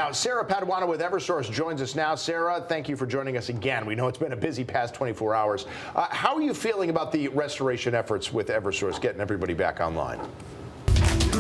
Now, Sarah Paduano with Eversource joins us now. Sarah, thank you for joining us again. We know it's been a busy past 24 hours. How are you feeling about the restoration efforts with Eversource, getting everybody back online?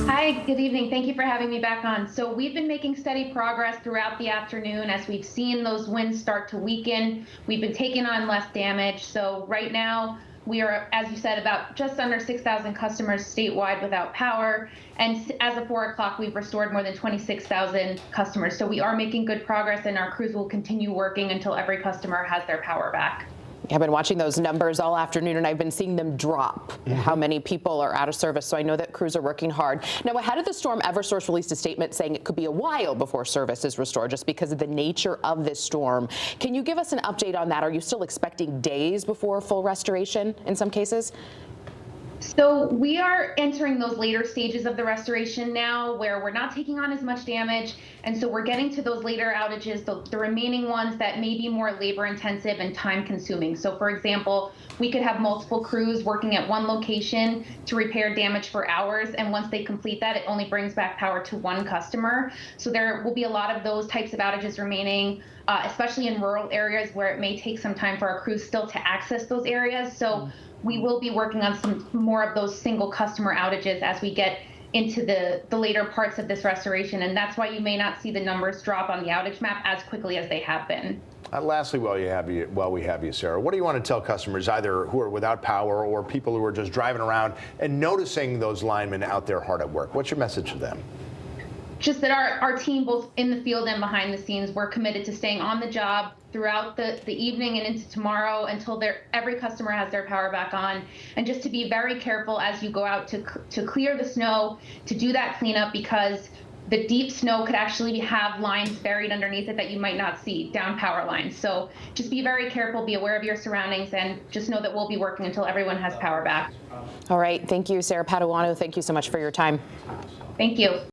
Hi, good evening. Thank you for having me back on. So we've been making steady progress throughout the afternoon as we've seen those winds start to weaken. We've been taking on less damage. So right now, we are, as you said, about just under 6,000 customers statewide without power. And as of 4 o'clock, we've restored more than 26,000 customers. So we are making good progress, and our crews will continue working until every customer has their power back. I've been watching those numbers all afternoon, and I've been seeing them drop, how many people are out of service. So I know that crews are working hard. Now, ahead of the storm, Eversource released a statement saying it could be a while before service is restored just because of the nature of this storm. Can you give us an update on that? Are you still expecting days before full restoration in some cases? So we are entering those later stages of the restoration now where we're not taking on as much damage. And so we're getting to those later outages, the remaining ones that may be more labor intensive and time consuming. So for example, we could have multiple crews working at one location to repair damage for hours. And once they complete that, it only brings back power to one customer. So there will be a lot of those types of outages remaining, especially in rural areas where it may take some time for our crews still to access those areas. So we will be working on some more of those single customer outages as we get into the later parts of this restoration. And that's why you may not see the numbers drop on the outage map as quickly as they have been. Lastly, while we have you, Sarah, what do you want to tell customers either who are without power or people who are just driving around and noticing those linemen out there hard at work? What's your message to them? Just that our team, both in the field and behind the scenes, we're committed to staying on the job throughout the evening and into tomorrow until every customer has their power back on. And just to be very careful as you go out to clear the snow, to do that cleanup, because the deep snow could actually have lines buried underneath it that you might not see, down power lines. So just be very careful, be aware of your surroundings, and just know that we'll be working until everyone has power back. All right. Thank you, Sarah Paduano. Thank you so much for your time. Thank you.